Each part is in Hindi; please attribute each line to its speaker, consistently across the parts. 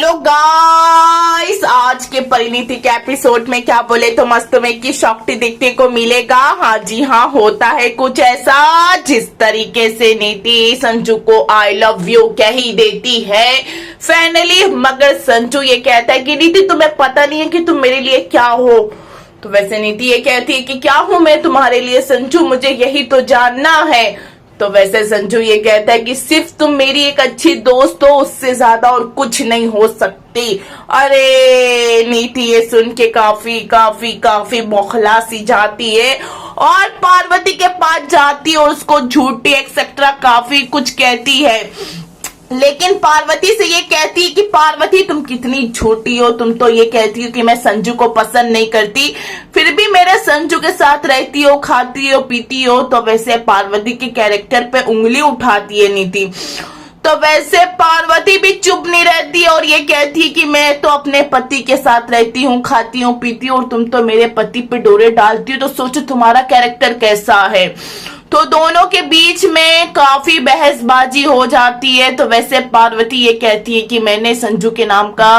Speaker 1: हेलो गाइस, आज के परिणीति के एपिसोड में क्या बोले तो मस्त में की शॉक्टी देखने को मिलेगा। हाँ जी हाँ, होता है कुछ ऐसा जिस तरीके से नीति संजू को आई लव यू कह ही देती है फाइनली। मगर संजू ये कहता है कि नीति तुम्हें पता नहीं है कि तुम मेरे लिए क्या हो। तो वैसे नीति ये कहती है कि क्या हूँ मैं तुम्हारे लिए संजू, मुझे यही तो जानना है। तो वैसे संजू ये कहता है कि सिर्फ तुम मेरी एक अच्छी दोस्त हो, उससे ज्यादा और कुछ नहीं हो सकती। अरे नीति ये सुन के काफी काफी काफी बौखला सी जाती है और पार्वती के पास जाती है और उसको झूठी एक्सेट्रा काफी कुछ कहती है। लेकिन पार्वती से ये कहती है कि पार्वती तुम कितनी झूठी हो, तुम तो ये कहती हो कि मैं संजू को पसंद नहीं करती, फिर भी मेरे संजू के साथ रहती हो, खाती हो, पीती हो। तो वैसे पार्वती के कैरेक्टर पे उंगली उठाती है नीति। तो वैसे पार्वती भी चुप नहीं रहती और ये कहती है कि मैं तो अपने पति के साथ रहती हूँ, खाती हूँ, पीती हूँ और तुम तो मेरे पति पे डोरे डालती हो, तो सोचो तुम्हारा कैरेक्टर कैसा है। तो दोनों के बीच में काफी बहसबाजी हो जाती है। तो वैसे पार्वती ये कहती है कि मैंने संजू के नाम का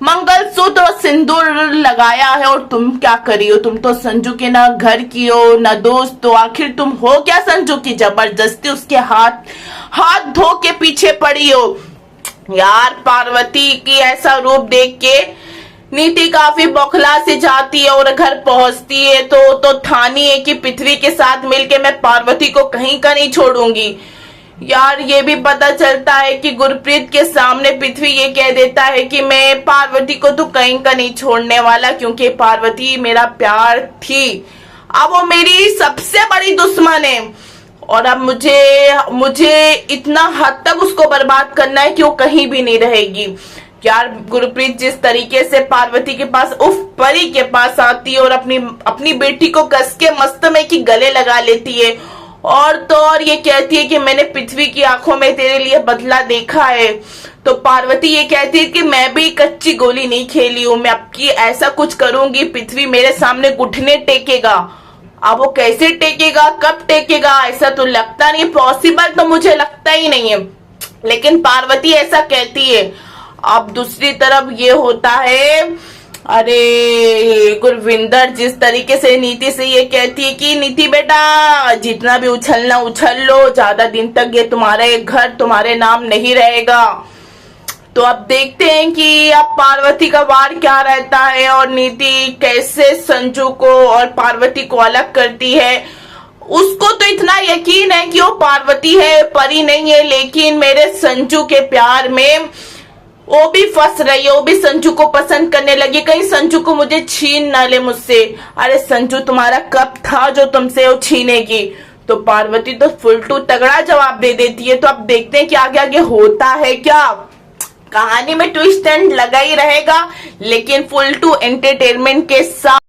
Speaker 1: मंगलसूत्र और सिंदूर लगाया है और तुम क्या करी हो, तुम तो संजू के ना घर की हो ना दोस्त, तो आखिर तुम हो क्या संजू की, जबरदस्ती उसके हाथ धो के पीछे पड़ी हो। यार पार्वती की ऐसा रूप देख के नीति काफी बौखला से जाती है और घर पहुंचती है तो ठानी है कि पृथ्वी के साथ मिलके मैं पार्वती को कहीं का नहीं छोड़ूंगी। यार ये भी पता चलता है कि गुरप्रीत के सामने पृथ्वी ये कह देता है कि मैं पार्वती को तो कहीं का नहीं छोड़ने वाला, क्योंकि पार्वती मेरा प्यार थी, अब वो मेरी सबसे बड़ी दुश्मन है और अब मुझे इतना हद तक उसको बर्बाद करना है कि वो कहीं भी नहीं रहेगी। यार गुरप्रीत जिस तरीके से पार्वती के पास उफ परी के पास आती है और अपनी बेटी को कस के मस्त में की गले लगा लेती है और तो और ये कहती है कि मैंने पृथ्वी की आंखों में तेरे लिए बदला देखा है। तो पार्वती ये कहती है कि मैं भी कच्ची गोली नहीं खेली हूँ, मैं अब की ऐसा कुछ करूंगी पृथ्वी मेरे सामने घुटने टेकेगा। अब वो कैसे टेकेगा, कब टेकेगा, ऐसा तो लगता नहीं, पॉसिबल तो मुझे लगता ही नहीं है, लेकिन पार्वती ऐसा कहती है। अब दूसरी तरफ ये होता है, अरे गुरविंदर जिस तरीके से नीति से ये कहती है कि नीति बेटा जितना भी उछलना उछल लो, ज्यादा दिन तक ये तुम्हारा एक घर तुम्हारे नाम नहीं रहेगा। तो अब देखते हैं कि अब पार्वती का वार क्या रहता है और नीति कैसे संजू को और पार्वती को अलग करती है। उसको तो इतना यकीन है कि वो पार्वती है, परी नहीं है, लेकिन मेरे संजू के प्यार में वो भी फंस रही है, वो भी संजू को पसंद करने लगी, कहीं संजू को मुझे छीन ना ले मुझसे। अरे संजू तुम्हारा कब था जो तुमसे वो छीनेगी। तो पार्वती तो फुल टू तगड़ा जवाब दे देती है। तो अब देखते हैं कि आगे आगे होता है क्या। कहानी में ट्विस्ट एंड लगा ही रहेगा, लेकिन फुल टू एंटरटेनमेंट के साथ